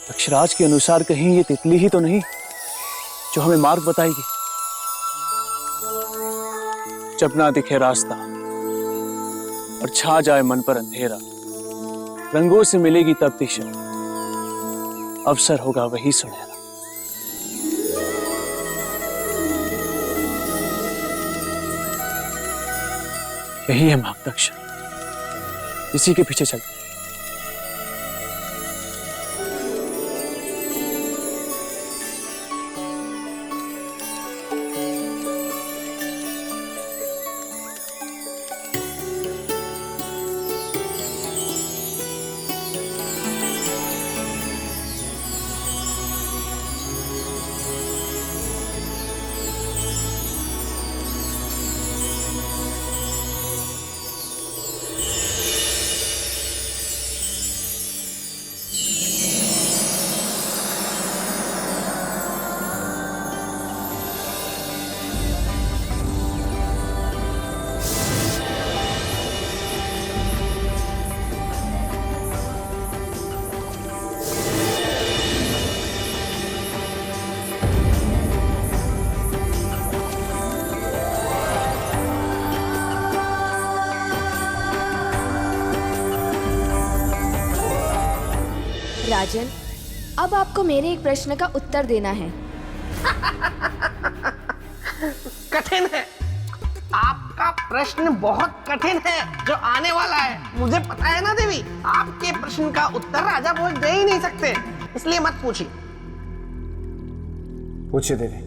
अक्षराज के अनुसार कहीं ये तितली ही तो नहीं जो हमें मार्ग बताएगी। जब ना दिखे रास्ता और छा जाए मन पर अंधेरा, रंगों से मिलेगी तब दिशा, अवसर होगा वही सुनहरा। यही है मार्गदर्शन, इसी के पीछे चलते। राजन, अब आपको मेरे एक प्रश्न का उत्तर देना है। कठिन है, आपका प्रश्न बहुत कठिन है जो आने वाला है। मुझे पता है ना देवी, आपके प्रश्न का उत्तर राजा भोज दे ही नहीं सकते, इसलिए मत पूछिए। पूछिए देवी।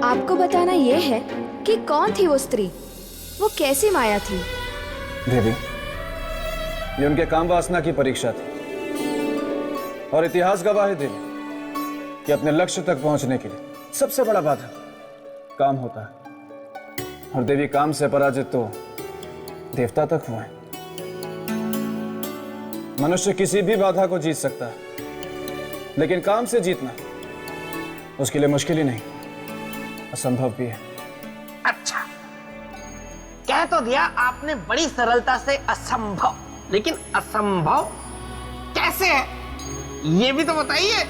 आपको बताना यह है कि कौन थी वो स्त्री, वो कैसी माया थी। देवी, ये उनके काम वासना की परीक्षा थी और इतिहास गवाह है देवी कि अपने लक्ष्य तक पहुंचने के लिए सबसे बड़ा बाधा काम होता है। और देवी, काम से पराजित तो देवता तक हुए। मनुष्य किसी भी बाधा को जीत सकता है, लेकिन काम से जीतना उसके लिए मुश्किल ही नहीं, असंभव भी है। अच्छा, कह तो दिया आपने बड़ी सरलता से असंभव, लेकिन असंभव कैसे है ये भी तो बताइए।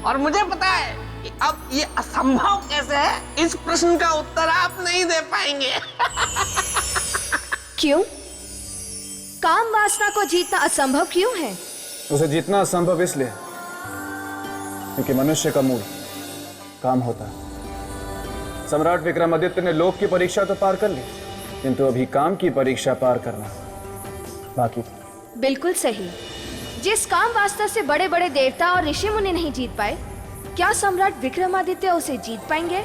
और मुझे पता है कि अब ये असंभव कैसे है, इस प्रश्न का उत्तर आप नहीं दे पाएंगे। क्यों? काम वासना को जीतना असंभव क्यों है? उसे जीतना असंभव इसलिए क्योंकि मनुष्य का मूल काम होता है। सम्राट विक्रमादित्य ने लोक की परीक्षा तो पार कर ली, किंतु अभी काम की परीक्षा पार करना बाकी था। बिल्कुल सही। जिस काम वासना से बड़े बड़े देवता और ऋषि मुनि नहीं जीत पाए, क्या सम्राट विक्रमादित्य उसे जीत पाएंगे?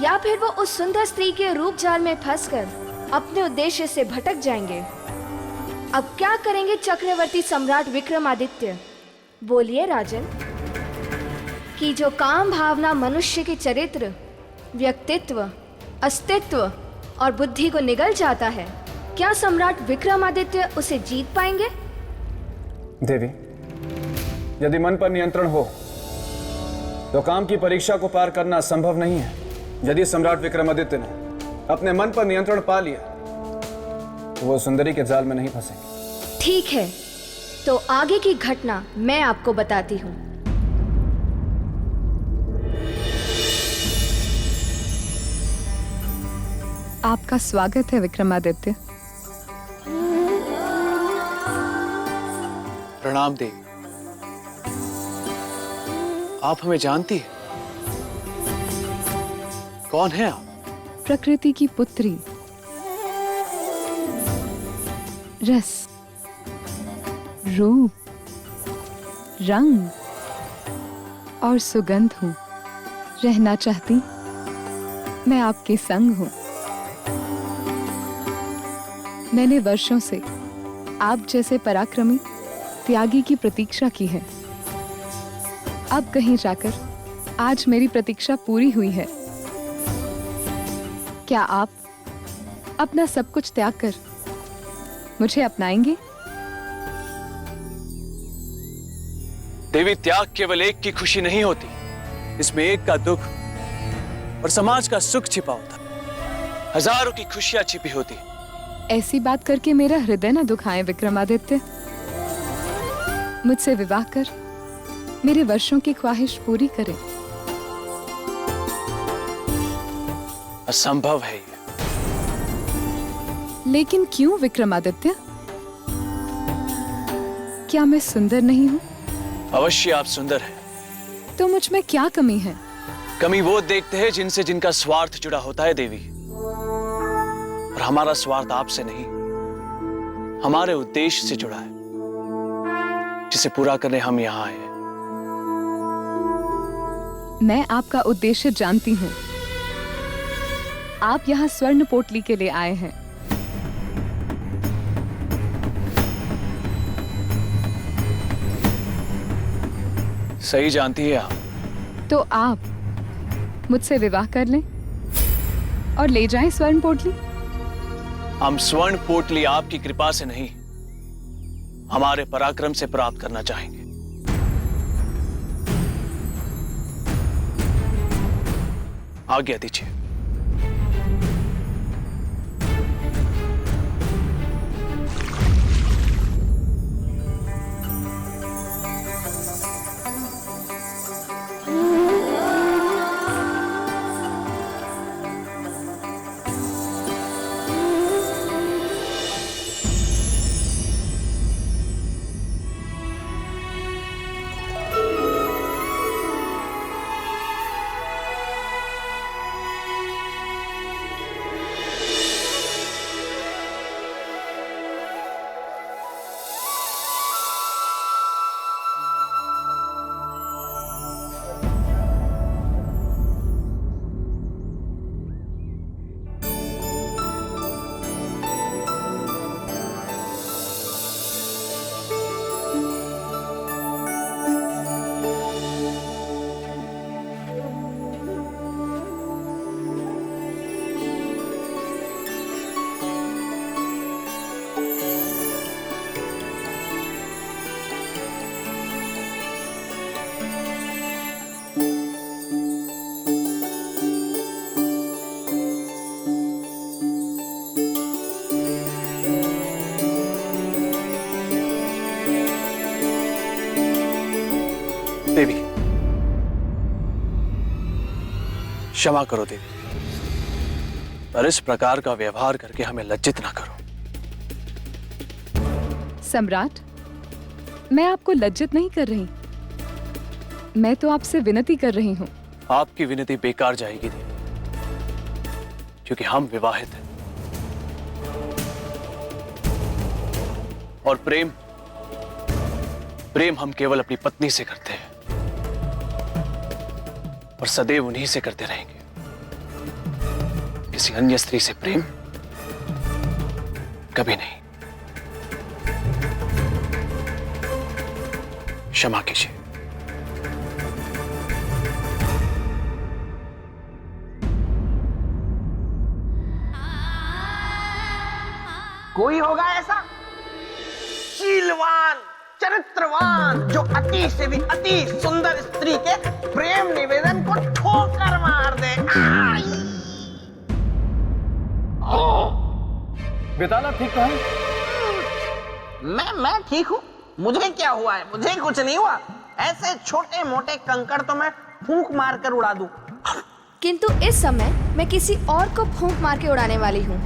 या फिर वो उस सुंदर स्त्री के रूप जाल में फंसकर अपने उद्देश्य से भटक जाएंगे? अब क्या करेंगे चक्रवर्ती सम्राट विक्रमादित्य? बोलिए राजन। कि जो काम भावना मनुष्य के चरित्र, व्यक्तित्व, अस्तित्व और बुद्धि को निगल जाता है, क्या सम्राट विक्रमादित्य उसे जीत पाएंगे? देवी, यदि मन पर नियंत्रण हो तो काम की परीक्षा को पार करना संभव नहीं है। यदि सम्राट विक्रमादित्य ने अपने मन पर नियंत्रण पा लिया तो वो सुंदरी के जाल में नहीं फंसेंगे। ठीक है, तो आगे की घटना मैं आपको बताती हूँ। आपका स्वागत है विक्रमादित्य। प्रणाम देवी। आप हमें जानती हैं? कौन है आप? प्रकृति की पुत्री, रस, रूप, रंग और सुगंध हूं। रहना चाहती मैं आपके संग हूं। मैंने वर्षों से आप जैसे पराक्रमी त्यागी की प्रतीक्षा की है। अब कहीं जाकर आज मेरी प्रतीक्षा पूरी हुई है। क्या आप अपना सब कुछ त्याग कर मुझे अपनाएंगे? देवी, त्याग केवल एक की खुशी नहीं होती, इसमें एक का दुख और समाज का सुख छिपा होता। हजारों की खुशियां छिपी होती। ऐसी बात करके मेरा हृदय ना दुखाए विक्रमादित्य। मुझसे विवाह कर मेरे वर्षों की ख्वाहिश पूरी करें। असंभव है ये। लेकिन क्यों विक्रमादित्य? क्या मैं सुंदर नहीं हूँ? अवश्य आप सुंदर हैं। तो मुझ में क्या कमी है? कमी वो देखते हैं जिनसे जिनका स्वार्थ जुड़ा होता है देवी। और हमारा स्वार्थ आपसे नहीं, हमारे उद्देश्य से जुड़ा है, जिसे पूरा करने हम यहां आए हैं। मैं आपका उद्देश्य जानती हूँ। आप यहाँ स्वर्ण पोटली के लिए आए हैं। सही जानती है आप। तो आप मुझसे विवाह कर लें और ले जाएं स्वर्ण पोटली। हम स्वर्ण पोटली आपकी कृपा से नहीं, हमारे पराक्रम से प्राप्त करना चाहेंगे। आज्ञा दीजिए। देवी, क्षमा करो देवी, पर इस प्रकार का व्यवहार करके हमें लज्जित ना करो। सम्राट, मैं आपको लज्जित नहीं कर रही। मैं तो आपसे विनती कर रही हूँ। आपकी विनती बेकार जाएगी देवी, क्योंकि हम विवाहित हैं और प्रेम हम केवल अपनी पत्नी से करते हैं और सदैव उन्हीं से करते रहेंगे। किसी अन्य स्त्री से प्रेम कभी नहीं। क्षमा कीजिए। कोई होगा ऐसा शीलवान, चरित्रवान, जो अति से भी अति सुंदर स्त्री के प्रेम निवेदन को ठोकर मार दे। बेताला ठीक तो है? मैं ठीक हूँ। मुझे क्या हुआ है? मुझे कुछ नहीं हुआ। ऐसे छोटे मोटे कंकड़ तो मैं फूंक मार कर उड़ा दूं। किंतु इस समय मैं किसी और को फूंक मार के उड़ाने वाली हूँ।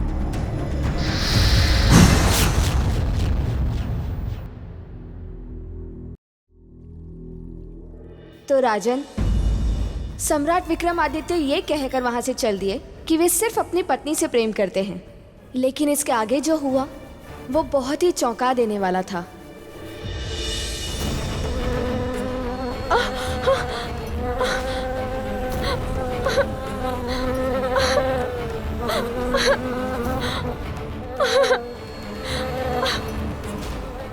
तो राजन, सम्राट विक्रमादित्य ये कहकर वहां से चल दिए कि वे सिर्फ अपनी पत्नी से प्रेम करते हैं, लेकिन इसके आगे जो हुआ वो बहुत ही चौंका देने वाला था।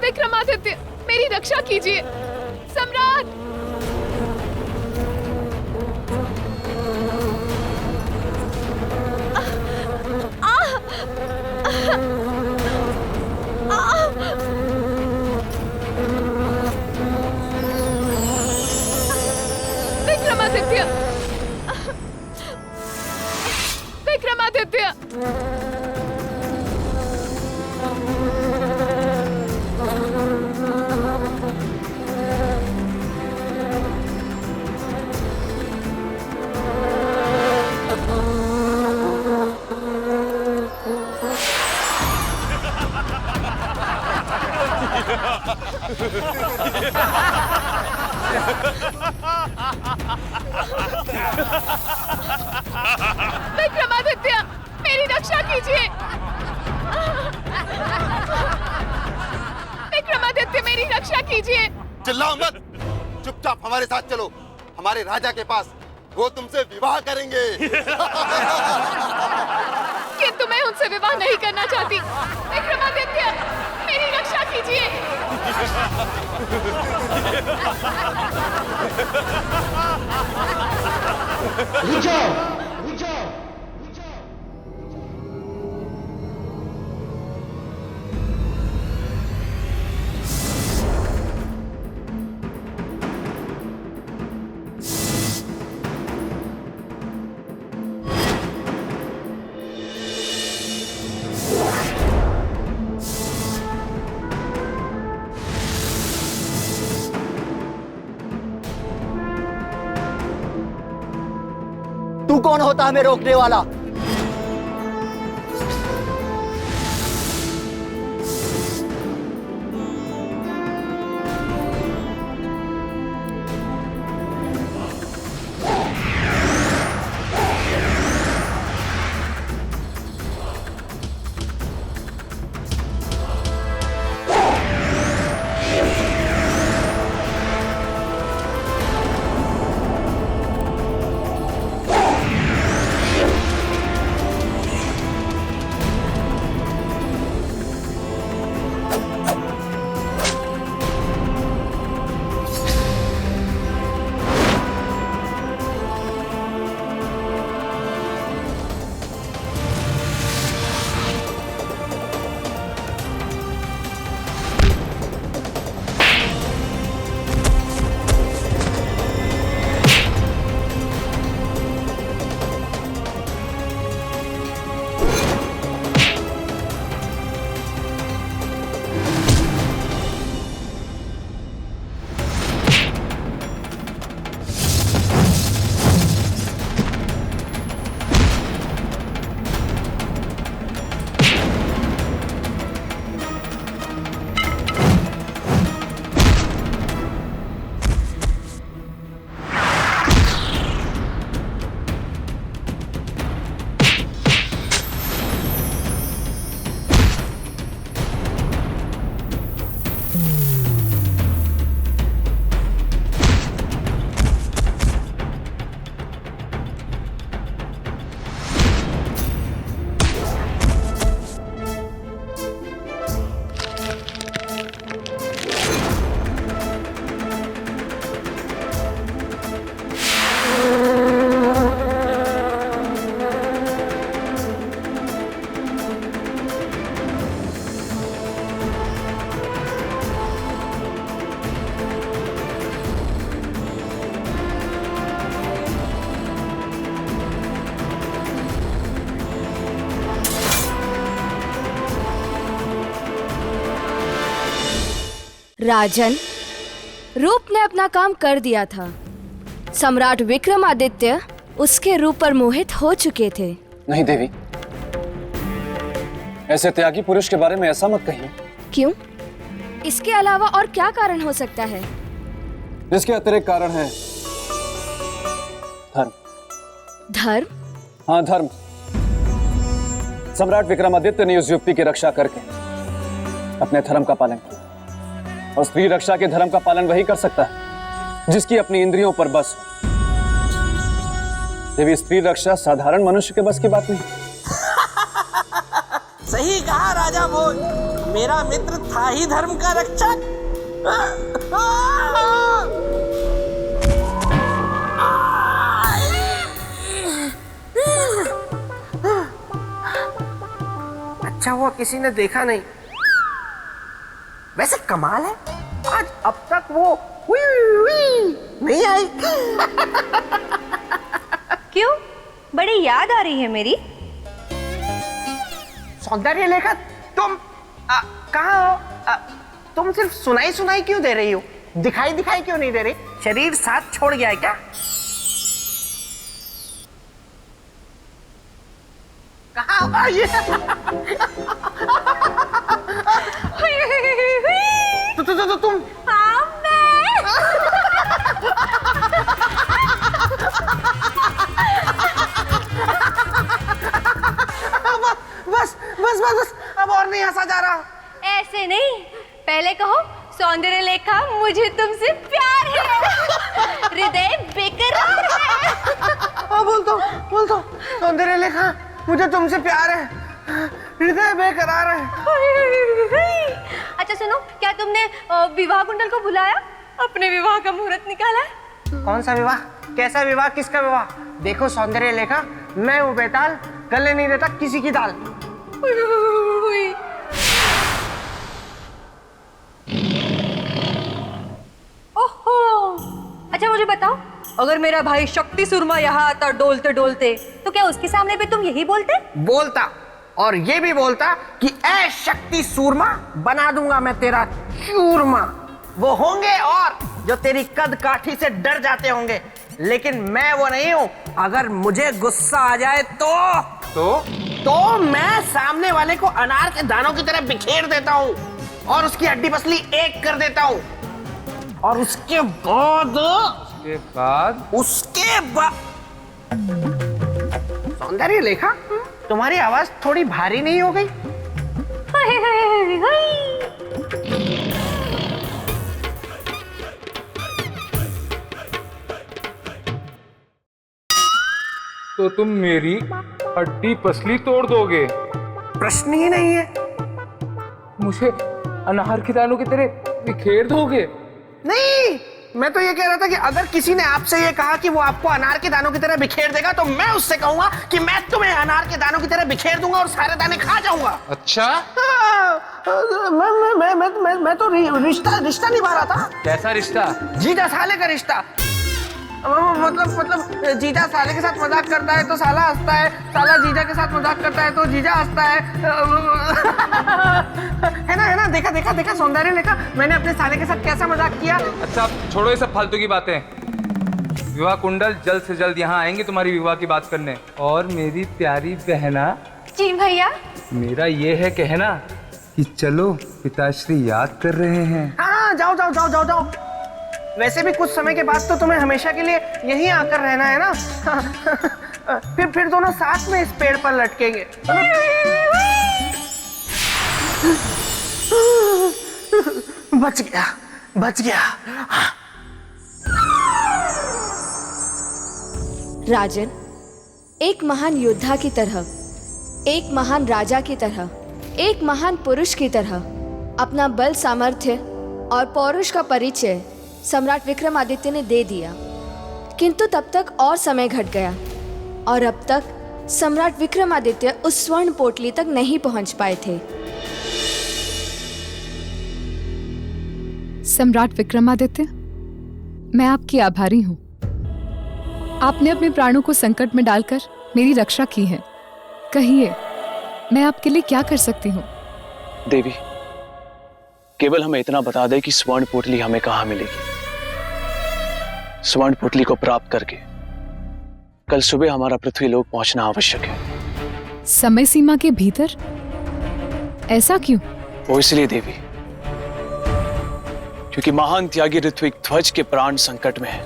विक्रमादित्य, मेरी रक्षा कीजिए। सम्राट! विक्रमादित्य। विक्रमादित्य, मेरी रक्षा कीजिए। विक्रमादित्य, मेरी रक्षा कीजिए। चिल्लाओ मत, चुपचाप हमारे साथ चलो हमारे राजा के पास, वो तुमसे विवाह करेंगे। किंतु मैं उनसे विवाह नहीं करना चाहती। विक्रमादित्य, मेरी रक्षा कीजिए। तू कौन होता है हमें रोकने वाला? राजन, रूप ने अपना काम कर दिया था। सम्राट विक्रमादित्य उसके रूप पर मोहित हो चुके थे। नहीं देवी, ऐसे त्यागी पुरुष के बारे में ऐसा मत कहिए। क्यों? इसके अलावा और क्या कारण हो सकता है? इसके अतिरिक्त कारण है धर्म। धर्म? हाँ, धर्म। सम्राट विक्रमादित्य ने उस युवती की रक्षा करके अपने धर्म का पालन किया, और स्त्री रक्षा के धर्म का पालन वही कर सकता है जिसकी अपनी इंद्रियों पर बस हो। देवी, स्त्री रक्षा साधारण मनुष्य के बस की बात नहीं। सही कहा राजा भोज, मेरा मित्र था ही धर्म का रक्षक। अच्छा हुआ किसी ने देखा नहीं। वैसे कमाल है, आज अब तक वो नहीं आई। क्यों? बड़ी याद आ रही है मेरी। सौंदर्य लेखा तुम कहाँ हो? तुम सिर्फ सुनाई सुनाई क्यों दे रही हो? दिखाई दिखाई क्यों नहीं दे रही? शरीर साथ छोड़ गया है क्या? कहाँ हो ये? तुम बस बस बस बस, अब और नहीं हंसा जा रहा। ऐसे नहीं, पहले कहो सौंदर्य लेखा मुझे तुमसे प्यार है, हृदय बेकरार है। बोल दो सौंदर्य लेखा मुझे तुमसे प्यार है, हृदय बेकरार है। अच्छा सुनो, क्या तुमने विवाह कुंडल को बुलाया? अपने विवाह का मुहूर्त निकाला? कौन सा विवाह? कैसा विवाह? किसका विवाह? देखो सौंदर्य लेखा, मैं वो बेताल गले नहीं देता किसी की दाल। ओहो, अच्छा मुझे बताओ, अगर मेरा भाई शक्ति सुरमा यहाँ आता डोलते डोलते, तो क्या उसके सामने भी तुम यही बोलते? बोलता, और ये भी बोलता कि ऐ शक्ति सूरमा, बना दूंगा मैं तेरा चूरमा। वो होंगे और जो तेरी कद काठी से डर जाते होंगे, लेकिन मैं वो नहीं हूं। अगर मुझे गुस्सा आ जाए तो मैं सामने वाले को अनार के दानों की तरह बिखेर देता हूं और उसकी हड्डी पसली एक कर देता हूं, और उसके बाद सौंदर्य लेखा, तुम्हारी आवाज थोड़ी भारी नहीं हो गई? तो तुम मेरी हड्डी पसली तोड़ दोगे? प्रश्न ही नहीं है। मुझे अनार के दानों की तरह बिखेर दोगे? नहीं, मैं तो ये कह रहा था कि अगर किसी ने आपसे ये कहा कि वो आपको अनार के दानों की तरह बिखेर देगा, तो मैं उससे कहूंगा कि मैं तुम्हें अनार के दानों की तरह बिखेर दूंगा और सारे दाने खा जाऊंगा। अच्छा, मैं तो रिश्ता निभा रहा था। कैसा रिश्ता? जीजा साले का रिश्ता। मतलब जीजा साले के साथ मजाक करता है तो साला हंसता है, साला जीजा के साथ मजाक करता है तो जीजा हंसता है। है ना? देखा सौंदर्य लेखा, मैंने अपने साले के साथ कैसा मजाक किया। अच्छा, छोड़ो ये सब फालतू की बातें। विवाह कुंडल जल्द से जल्द यहाँ आएंगे तुम्हारी विवाह की बात करने। और मेरी प्यारी बहना। जी भैया। मेरा ये है कहना कि चलो, पिताश्री याद कर रहे हैं। हाँ, जाओ। वैसे भी कुछ समय के बाद तो तुम्हें हमेशा के लिए यहीं आकर रहना है ना। फिर दोनों साथ में इस पेड़ पर लटकेंगे। बच गया। राजन, एक महान योद्धा की तरह, एक महान राजा की तरह, एक महान पुरुष की तरह अपना बल, सामर्थ्य और पौरुष का परिचय सम्राट विक्रमादित्य ने दे दिया। किंतु तब तक और समय घट गया और अब तक सम्राट विक्रमादित्य उस स्वर्ण पोटली तक नहीं पहुंच पाए थे। सम्राट विक्रमादित्य, मैं आपकी आभारी हूं। आपने अपने प्राणों को संकट में डालकर मेरी रक्षा की है। कहिए, मैं आपके लिए क्या कर सकती हूँ? देवी, केवल हमें इतना बता दे कि स्वर्ण पोटली हमें कहाँ मिलेगी। स्वर्ण पोटली को प्राप्त करके कल सुबह हमारा पृथ्वीलोक पहुंचना आवश्यक है। समय सीमा के भीतर? ऐसा क्यों? वो इसलिए देवी, क्योंकि महान त्यागी ऋत्विक ध्वज के प्राण संकट में है।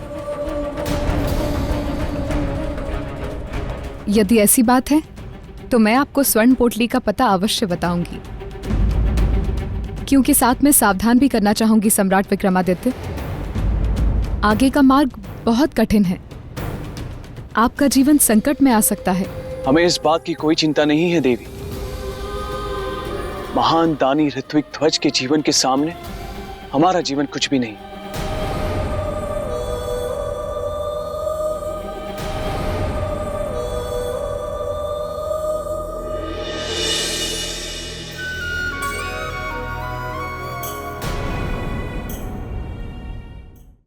यदि ऐसी बात है तो मैं आपको स्वर्ण पोटली का पता अवश्य बताऊंगी, क्योंकि साथ में सावधान भी करना चाहूंगी सम्राट विक्रमादित्य। आगे का मार्ग बहुत कठिन है, आपका जीवन संकट में आ सकता है। हमें इस बात की कोई चिंता नहीं है देवी। महान दानी ऋत्विक ध्वज के जीवन के सामने हमारा जीवन कुछ भी नहीं।